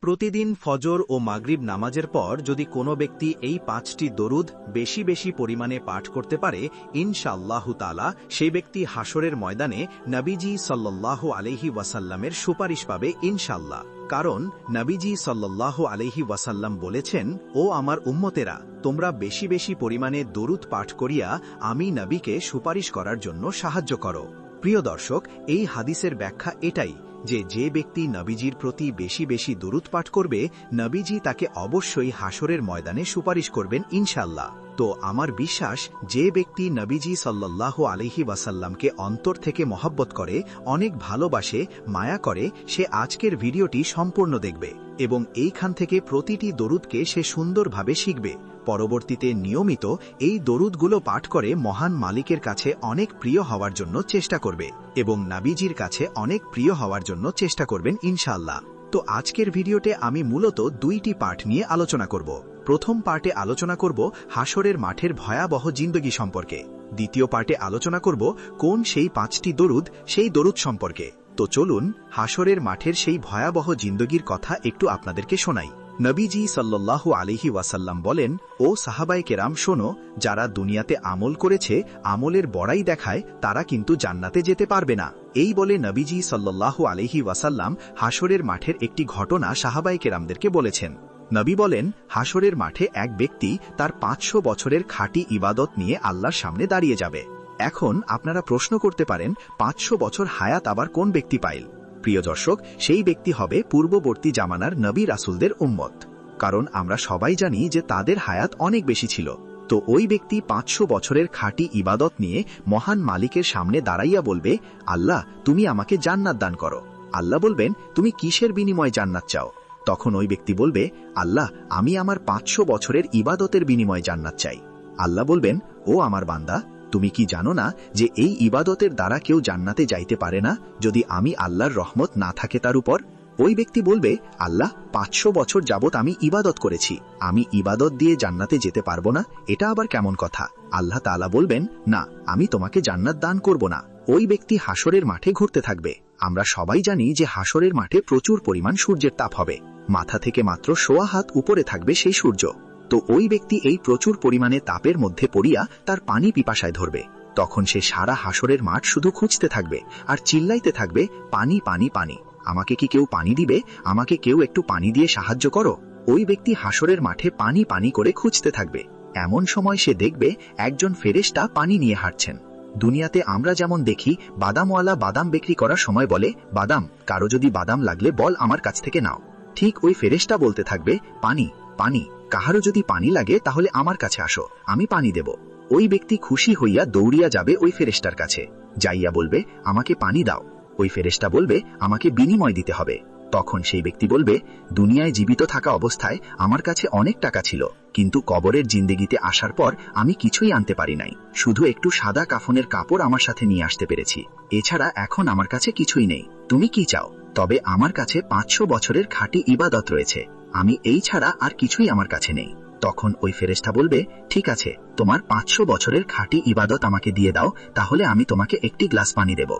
প্রতিদিন ফজর ও মাগরিব নামাজের পর যদি কোনো ব্যক্তি এই 5টি দরুদ বেশি বেশি পরিমাণে পাঠ করতে পারে, ইনশাআল্লাহু তাআলা সেই ব্যক্তি হাসরের ময়দানে নবীজি সাল্লাল্লাহু আলাইহি ওয়াসাল্লামের সুপারিশ পাবে ইনশাআল্লাহ। কারণ নবীজি সাল্লাল্লাহু আলাইহি ওয়াসাল্লাম বলেছেন, ও আমার উম্মতেরা, তোমরা বেশি বেশি পরিমাণে দরুদ পাঠ করিয়া আমি নবীকে সুপারিশ করার জন্য সাহায্য করো। প্রিয় দর্শক, এই হাদিসের ব্যাখ্যা এটাই যে ব্যক্তি নবীজির প্রতি বেশি বেশি দরুদ পাঠ করবে, নবীজি তাকে অবশ্যই হাসরের ময়দানে সুপারিশ করবেন ইনশাআল্লাহ। তো আমার বিশ্বাস, যে ব্যক্তি নবীজি সাল্লাল্লাহু আলাইহি ওয়াসাল্লামকে অন্তর থেকে মহব্বত করে, অনেক ভালোবাসে, মায়া করে, সে আজকের ভিডিওটি সম্পূর্ণ দেখবে এবং এইখান থেকে প্রতিটি দরুদকে সে সুন্দরভাবে শিখবে। পরবর্তীতে নিয়মিত এই দরুদগুলো পাঠ করে মহান মালিকের কাছে অনেক প্রিয় হওয়ার জন্য চেষ্টা করবে এবং নবীজির কাছে অনেক প্রিয় হওয়ার জন্য চেষ্টা করবেন ইনশাআল্লাহ। তো আজকের ভিডিওতে আমি মূলত 2টি পার্ট নিয়ে আলোচনা করব। প্রথম পার্টে আলোচনা করব হাসরের মাঠের ভয়াবহ জিন্দগি সম্পর্কে। দ্বিতীয় পার্টে আলোচনা করব কোন সেই 5টি দরুদ, সেই দরুদ সম্পর্কে। তো চলুন হাসরের মাঠের সেই ভয়াবহ জিন্দগির কথা একটু আপনাদেরকে শোনাই। নবীজি সাল্লাল্লাহু আলাইহি ওয়াসাল্লাম বলেন, ও সাহাবায়ে কেরাম শোনো, যারা দুনিয়াতে আমল করেছে, আমলের বড়াই দেখায়, তারা কিন্তু জান্নাতে যেতে পারবে না। এই বলে নবীজি সাল্লাল্লাহু আলাইহি ওয়াসাল্লাম হাসরের মাঠের একটি ঘটনা সাহাবায়ে কেরামদেরকে বলেছেন। নবী বলেন, হাসরের মাঠে এক ব্যক্তি তার 500 বছরের খাঁটি ইবাদত নিয়ে আল্লাহর সামনে দাঁড়িয়ে যাবে। এখন আপনারা প্রশ্ন করতে পারেন, 500 বছর হায়াত আবার কোন ব্যক্তি পাইল? প্রিয় দর্শক, সেই ব্যক্তি হবে পূর্ববর্তী জামানার নবী রাসূলদের উম্মত। কারণ আমরা সবাই জানি যে তাদের হায়াত অনেক বেশি ছিল। তো ওই ব্যক্তি 500 বছরের খাঁটি ইবাদত নিয়ে মহান মালিকের সামনে দাঁড়াইয়া বলবে, আল্লাহ, তুমি আমাকে জান্নাত দান করো। আল্লাহ বলবেন, তুমি কিসের বিনিময়ে জান্নাত চাও? তখন ওই ব্যক্তি বলবে, আল্লাহ, আমি আমার 500 বছরের ইবাদতের বিনিময়ে জান্নাত চাই। আল্লাহ বলবেন, ও আমার বান্দা, তুমি কি জানো না যে এই ইবাদতের দ্বারা কেউ জান্নাতে যাইতে পারে না যদি আমি আল্লাহর রহমত না থাকে তার উপর? ওই ব্যক্তি বলবে, আল্লাহ, 500 বছর যাবত আমি ইবাদত করেছি, আমি ইবাদত দিয়ে জান্নাতে যেতে পারবো না, এটা আবার কেমন কথা? আল্লাহ তাআলা বলবেন, না, আমি তোমাকে জান্নাত দান করব না। ওই ব্যক্তি হাসরের মাঠে ঘুরতে থাকবে। আমরা সবাই জানি যে হাসরের মাঠে প্রচুর পরিমাণ সূর্যের তাপ হবে। মাথা থেকে মাত্র 1.5 হাত উপরে থাকবে সেই সূর্য। তো ওই ব্যক্তি এই প্রচুর পরিমাণে তাপের মধ্যে পড়িয়া তার পানি পিপাসায় ধরবে। তখন সে সারা হাসরের মাঠ শুধু খুঁজতে থাকবে আর চিল্লাইতে থাকবে, পানি পানি পানি, আমাকে কি কেউ পানি দিবে? আমাকে কেউ একটু পানি দিয়ে সাহায্য করো। ওই ব্যক্তি হাসরের মাঠে পানি পানি করে খুঁজতে থাকবে। এমন সময় সে দেখবে একজন ফেরেশতা পানি নিয়ে হাঁটছেন। দুনিয়াতে আমরা যেমন দেখি বাদামওয়ালা বাদাম বিক্রি করার সময় বলে, বাদাম, কারো যদি বাদাম লাগলে বল আমার কাছ থেকে নাও। ঠিক ওই ফেরেশতা বলতে থাকবে, পানি পানি, কাহারও যদি পানি লাগে তাহলে আমার কাছে আসো, আমি পানি দেব। ওই ব্যক্তি খুশি হইয়া দৌড়িয়া যাবে ওই ফেরেশতার কাছে, যাইয়া বলবে, আমাকে পানি দাও। ওই ফেরেশতা বলবে, আমাকে বিনিময় দিতে হবে। তখন সেই ব্যক্তি বলবে, দুনিয়ায় জীবিত থাকা অবস্থায় আমার কাছে অনেক টাকা ছিল, কিন্তু কবরের জিন্দেগিতে আসার পর আমি কিছুই আনতে পারি নাই, শুধু একটু সাদা কাফনের কাপড় আমার সাথে নিয়ে আসতে পেরেছি, এছাড়া এখন আমার কাছে কিছুই নেই। তুমি কি চাও? তবে আমার কাছে 500 বছরের খাঁটি ইবাদত রয়েছে, আমি এই ছাড়া আর কিছুই আমার কাছে নেই। তখন ওই ফেরেশতা বলবে, ঠিক আছে, তোমার 500 বছরের খাঁটি ইবাদত আমাকে দিয়ে দাও, তাহলে আমি তোমাকে একটি গ্লাস পানি দেব।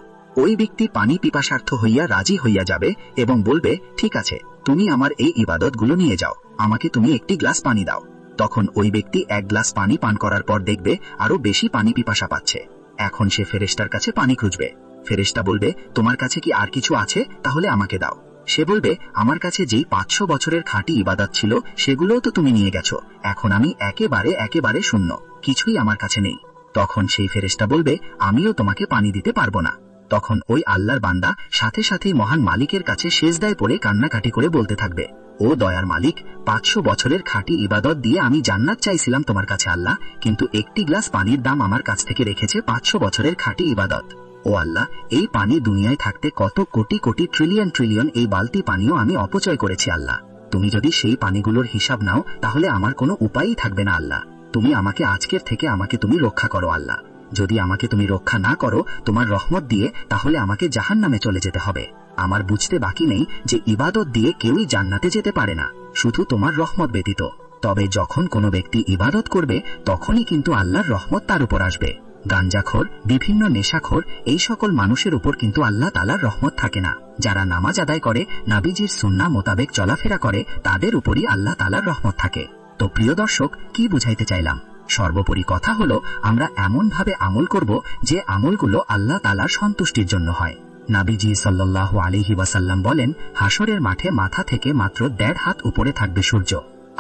ওই ব্যক্তি পানি পিপাসার্থ হইয়া রাজি হইয়া যাবে এবং বলবে, ঠিক আছে, তুমি আমার এই ইবাদতগুলো নিয়ে যাও, আমাকে তুমি একটি গ্লাস পানি দাও। তখন ওই ব্যক্তি 1 গ্লাস পানি পান করার পর দেখবে আরো বেশি পানি পিপাসা পাচ্ছে। এখন সে ফেরেশতার কাছে পানি খুঁজবে। ফেরেশতা বলবে, তোমার কাছে কি আর কিছু আছে? তাহলে আমাকে দাও। সে বলবে, আমার কাছে যেই 500 বছরের খাঁটি ইবাদত ছিল সেগুলোও তো তুমি নিয়ে গেছো, এখন আমি একেবারে শূন্য, কিছুই আমার কাছে নেই। তখন সেই ফেরেশতা বলবে, আমিও তোমাকে পানি দিতে পারবো না। তখন ওই আল্লাহর বান্দা সাথে সাথেই মহান মালিকের কাছে সেজদায় পড়ে কান্নাকাটি করে বলতে থাকবে, ও দয়ার মালিক, 500 বছরের খাঁটি ইবাদত দিয়ে আমি জান্নাত চাইছিলাম তোমার কাছে আল্লাহ, কিন্তু একটি গ্লাস পানির দাম আমার কাছ থেকে রেখেছে 500 বছরের খাঁটি ইবাদত। ও আল্লাহ, এই পানি দুনিয়ায় থাকতে কত কোটি কোটি ট্রিলিয়ন এই বালতি পানিও আমি অপচয় করেছি আল্লাহ। তুমি যদি সেই পানিগুলোর হিসাব নাও তাহলে আমার কোনো উপায়ই থাকবে না আল্লাহ। তুমি আমাকে আজকের থেকে আমাকে তুমি রক্ষা করো আল্লাহ। যদি আমাকে তুমি রক্ষা না করো তোমার রহমত দিয়ে, তাহলে আমাকে জাহান্নামে চলে যেতে হবে। আমার বুঝতে বাকি নেই যে ইবাদত দিয়ে কেউই জান্নাতে যেতে পারে না, শুধু তোমার রহমত ব্যতীত। তবে যখন কোনো ব্যক্তি ইবাদত করবে তখনই কিন্তু আল্লাহর রহমত তার উপর আসবে। গাঞ্জাখোর, বিভিন্ন নেশাখোর, এই সকল মানুষের উপর কিন্তু আল্লাহ তাআলার রহমত থাকে না। যারা নামাজ আদায় করে, নবীজির সুন্নাহ মোতাবেক চলাফেরা করে, তাদের উপরই আল্লাহ তাআলার রহমত থাকে। তো প্রিয় দর্শক, কি বুঝাইতে চাইলাম? সর্বোপরি কথা হলো, আমরা এমনভাবে আমল করব যে আমলগুলো আল্লাহ তাআলার সন্তুষ্টির জন্য হয়। নবীজি সাল্লাল্লাহু আলাইহি ওয়াসাল্লাম বলেন, হাসরের মাঠে মাথা থেকে মাত্র 1.5 হাত উপরে থাকবে সূর্য,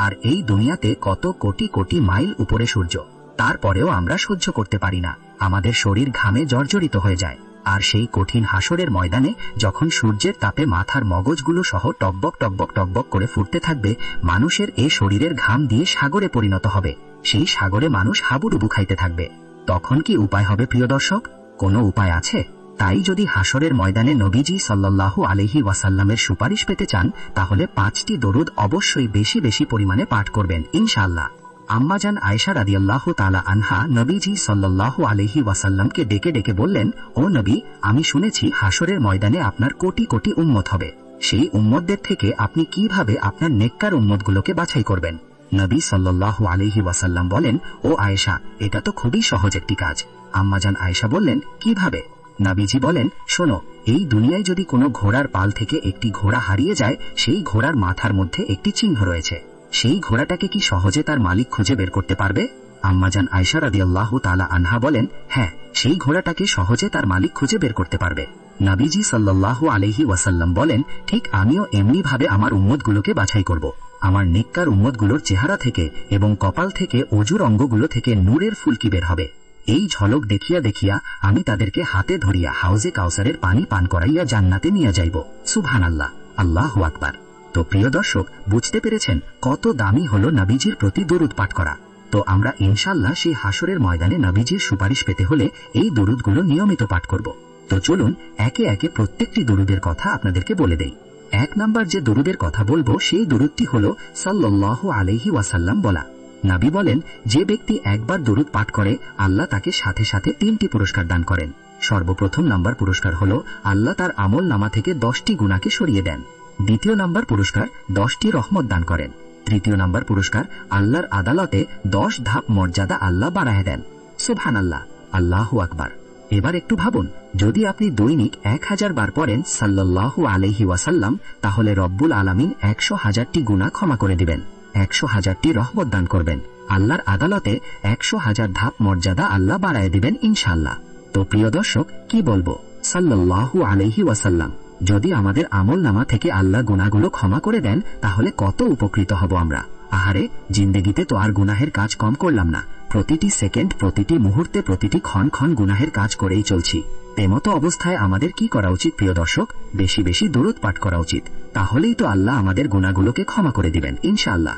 আর এই দুনিয়াতে কত কোটি কোটি মাইল উপরে সূর্য। তারপরেও আমরা সহ্য করতে পারি না, আমাদের শরীর ঘামে জর্জরিত হয়ে যায়। আর সেই কঠিন হাসরের ময়দানে যখন সূর্যের তাপে মাথার মগজগুলো সহ টকবক টকবক টকবক করে ফুটতে থাকবে, মানুষের এই শরীরের ঘাম দিয়ে সাগরে পরিণত হবে। সেই সাগরে মানুষ হাবুডুবু খাইতে থাকবে। তখন কি উপায় হবে প্রিয় দর্শক? কোনো উপায় আছে? তাই যদি হাসরের ময়দানে নবীজি সাল্লাল্লাহু আলাইহি ওয়াসাল্লামের সুপারিশ পেতে চান, তাহলে 5টি দরুদ অবশ্যই বেশি বেশি পরিমাণে পাঠ করবেন ইনশাআল্লাহ। আম্মাজান আয়েশা রাদিয়াল্লাহু তাআলা আনহা নবীজি সাল্লাল্লাহু আলাইহি ওয়াসাল্লামকে ডেকে ডেকে বললেন, ও নবী, আমি শুনেছি হাসরের ময়দানে আপনার কোটি কোটি উম্মত হবে। সেই উম্মতদের থেকে আপনি কিভাবে আপনার নেককার উম্মতগুলোকে বাছাই করবেন? নবী সাল্লাল্লাহু আলাইহি ওয়াসাল্লাম বলেন, ও আয়েশা, এটা তো খুবই সহজ একটি কাজ। আম্মাজান আয়েশা বললেন, কিভাবে? নবীজি বলেন, শোনো, এই দুনিয়ায় যদি কোনো ঘোড়ার পাল থেকে একটি ঘোড়া হারিয়ে যায়, সেই ঘোড়ার মাথার মধ্যে একটি চিহ্ন রয়েছে। সেই ঘোড়াটাকে কি সহজে তার মালিক খুঁজে বের করতে পারবে? আম্মাজান আয়েশা রাদিয়াল্লাহু তাআলা আনহা বলেন, হ্যাঁ, সেই ঘোড়াটাকে সহজে তার মালিক খুঁজে বের করতে পারবে। নবীজি সাল্লাল্লাহু আলাইহি ওয়াসাল্লাম বলেন, ঠিক আমিও এমনি ভাবে আমার উম্মতগুলোকে বাছাই করব। আমার নেককার উম্মতগুলোর চেহারা থেকে এবং কপাল থেকে অজুর অঙ্গগুলো থেকে নূরের ফুলকি বের হবে। এই ঝলক দেখিয়া দেখিয়া আমি তাদেরকে হাতে ধরিয়া হাউজে কাউসারের পানি পান করাইয়া জান্নাতে নিয়ে যাইব। সুবহানাল্লাহ, আল্লাহু আকবার। তো প্রিয় দর্শক, বুঝতে পেরেছেন কত দামি হলো নবীজির প্রতি দরুদ পাঠ করা। তো আমরা ইনশাআল্লাহ সেই হাসরের ময়দানে নবীজির সুপারিশ পেতে হলে এই দরুদগুলো নিয়মিত পাঠ করব। তো চলুন একে একে প্রত্যেকটি দরুদের কথা আপনাদেরকে বলে দেই। 1 নাম্বার যে দরুদের কথা বলবো, সেই দরুদটি হলো সাল্লাল্লাহু আলাইহি ওয়াসাল্লাম বলা। নবী বলেন, যে ব্যক্তি একবার দরুদ পাঠ করে, আল্লাহ তাকে সাথে সাথে 3টি পুরস্কার দান করেন। সর্বপ্রথম নাম্বার পুরস্কার হলো আল্লাহ তার আমল নামা থেকে 10টি গুনাহকে সরিয়ে দেন। দ্বিতীয় নাম্বার পুরস্কার 10টি রহমত দান করেন। তৃতীয় নাম্বার পুরস্কার আল্লাহর আদালতে 10 ধাপ মর্যাদা আল্লাহ বাড়ায় দেন। সুবহানাল্লাহ, আল্লাহু আকবার। এবার একটু ভাবুন, যদি আপনি দৈনিক 1000 বার পড়েন সাল্লাল্লাহু আলাইহি ওয়াসাল্লাম, তাহলে রব্বুল আলামিন 100,000টি গুনাহ ক্ষমা করে দিবেন, 100,000টি রহমত দান করবেন। আল্লাহর আদালতে 100,000 ধাপ মর্যাদা আল্লাহ বাড়ায় দিবেন ইনশাআল্লাহ। তো প্রিয় দর্শক, কি বলবো, সাল্লাল্লাহু আলাইহি ওয়াসাল্লাম। যদি আমাদের আমল নামা থেকে আল্লাহ গুনাহগুলো ক্ষমা করে দেন, তাহলে কত উপকৃত হব আমরা। আহারে, জিন্দেগিতে তো আর গুনাহের কাজ কম করলাম না, প্রতিটি সেকেন্ড, প্রতিটি মুহূর্তে, প্রতিটি ক্ষণ ক্ষণ গুনাহের কাজ করেই চলছি। তেমতো অবস্থায় আমাদের কি করা উচিত প্রিয় দর্শক? বেশি বেশি দরুদ পাঠ করা উচিত। তাহলেই তো আল্লাহ আমাদের গুনাহগুলোকে ক্ষমা করে দিবেন ইনশাআল্লাহ।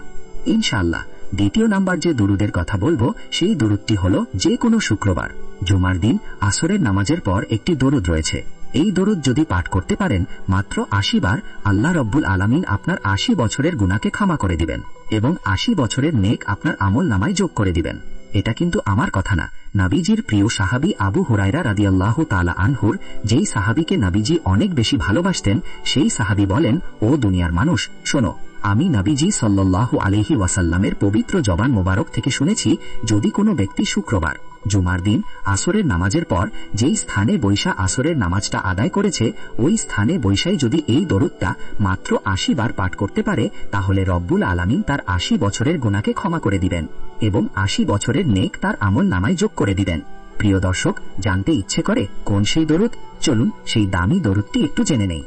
ইনশাআল্লাহ। দ্বিতীয় নাম্বার যে দরুদের কথা বলবো, সেই দরুদটি হলো যে কোনো শুক্রবার জুমার দিন আসরের নামাজের পর একটি দরুদ রয়েছে। এই দরুদ যদি পাঠ করতে পারেন মাত্র 80 বার, আল্লাহ রব্বুল আলামিন আপনার 80 বছরের গুনাহকে ক্ষমা করে দিবেন এবং 80 বছরের নেক আপনার আমল নামায় যোগ করে দিবেন। এটা কিন্তু আমার কথা না, নবীজির প্রিয় সাহাবী আবু হুরায়রা রাদিয়াল্লাহু তাআলা আনহুর, যেই সাহাবীকে নবীজি অনেক বেশি ভালোবাসতেন, সেই সাহাবী বলেন, ও দুনিয়ার মানুষ, শোনো, আমি নবীজি সাল্লাল্লাহু আলাইহি ওয়াসাল্লামের পবিত্র জবান মোবারক থেকে শুনেছি, যদি কোনো ব্যক্তি শুক্রবার জুমার দিন আসরের নামাজের পর যেই স্থানে বৈশা আসরের নামাজটা আদায় করেছে, ওই স্থানে বৈশাই যদি এই দরুদটা মাত্র 80 বার পাঠ করতে পারে, তাহলে রব্বুল আলামিন তার 80 বছরের গুনাহকে ক্ষমা করে দিবেন এবং 80 বছরের নেক তার আমল নামায় যোগ করে দিবেন। প্রিয় দর্শক, জানতে ইচ্ছে করে কোন সেই দরুদ? চলুন সেই দামি দরুদটি একটু জেনে নেই।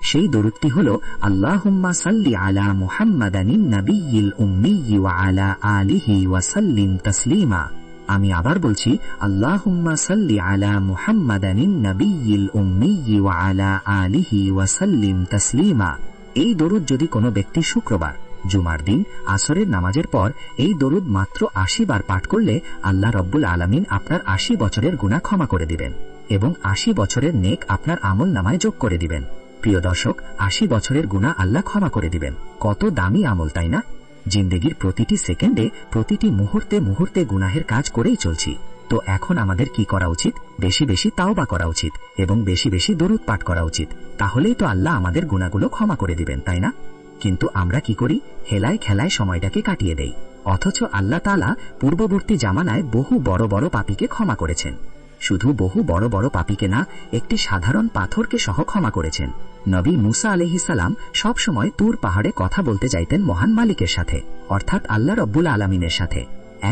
সেই দরুদটি হলো, আল্লাহুম্মা সাল্লি আলা মুহাম্মাদানিন নাবিয়্যিল উম্মিয়্যি ওয়া আলা আলিহি ওয়া সাল্লিম তাসলিমা। আমি আবার বলছি, আল্লাহুম্মা সাল্লি আলা মুহাম্মাদানিন নাবিয়্যিল উম্মিয়্যি ওয়া আলা আলিহি ওয়া সাল্লিম তাসলিমা। এই দরুদ যদি কোনো ব্যক্তি শুক্রবার জুমার দিন আসরের নামাজের পর এই দরুদ মাত্র 80 বার পাঠ করলে, আল্লাহ রব্বুল আলামিন আপনার 80 বছরের গুনাহ ক্ষমা করে দিবেন এবং 80 বছরের নেক আপনার আমল নামায় যোগ করে দিবেন। প্রিয় দর্শক, 80 বছরের গুনাহ আল্লাহ ক্ষমা করে দিবেন। কত দামি আমল, তাই না? জিন্দেগির প্রতিটি সেকেন্ডে, প্রতিটি মুহূর্তে মুহূর্তে গুনাহের কাজ করেই চলছি। তো এখন আমাদের কি করা উচিত? বেশি বেশি তাওবা করা উচিত এবং বেশি বেশি দরুদ পাঠ করা উচিত। তাহলেই তো আল্লাহ আমাদের গুনাহগুলো ক্ষমা করে দিবেন, তাই না? কিন্তু আমরা কি করি? হেলায় খেলায় সময়টাকে কাটিয়ে দেই। অথচ আল্লাহ তাআলা পূর্ববর্তী জামানায় বহু বড় বড় পাপীকে ক্ষমা করেছেন। শুধু বহু বড় বড় পাপীকে না, একটি সাধারণ পাথরকে সহ ক্ষমা করেছেন। নবী মুসা আলাইহিস সালাম সবসময় তুর পাহাড়ে কথা বলতে চাইতেন মহান মালিকের সাথে, অর্থাৎ আল্লাহ রব্বুল আলামিনের সাথে।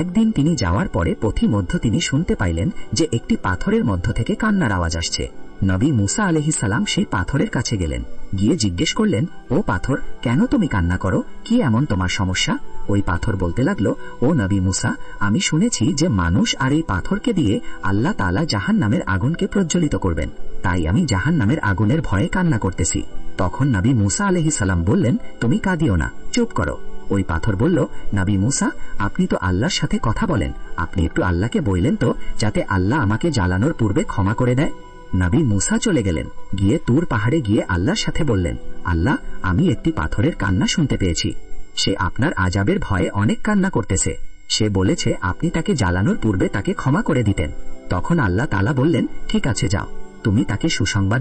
একদিন তিনি যাওয়ার পরে পথিমধ্য তিনি শুনতে পাইলেন যে একটি পাথরের মধ্য থেকে কান্নার আওয়াজ আসছে। নবী মুসা আলাইহিস সালাম সেই পাথরের কাছে গেলেন, গিয়ে জিজ্ঞেস করলেন, ও পাথর, কেন তুমি কান্না করো? কি এমন তোমার সমস্যা? ওই পাথর বলতে লাগলো, ও নবী মুসা, আমি শুনেছি যে মানুষ আর এই পাথরকে দিয়ে আল্লাহ তাআলা জাহান্নামের আগুনকে প্রজ্বলিত করবেন, তাই আমি জাহান্নামের আগুনের ভয়ে কান্না করতেছি। তখন নবী মুসা আলাইহিস সালাম বললেন, তুমি কাঁদিও না, চুপ করো। ওই পাথর বলল, নবী মুসা, আপনি তো আল্লাহর সাথে কথা বলেন, আপনি একটু আল্লাহকে বললেন তো, যাতে আল্লাহ আমাকে জ্বালানোর পূর্বে ক্ষমা করে দেয়। নবী মুসা চলে গেলেন, গিয়ে তুর পাহাড়ে গিয়ে আল্লাহর সাথে বললেন, আল্লাহ, আমি একটি পাথরের কান্না শুনতে পেয়েছি। সে আপনার আযাবের ভয়ে অনেক কান্না করতেছে। সে বলেছে আপনি তাকে জ্বালানোর পূর্বে তাকে ক্ষমা করে দিতেন। তখন আল্লাহ তাআলা বললেন, ঠিক আছে, যাও, তুমি তাকে সুসংবাদ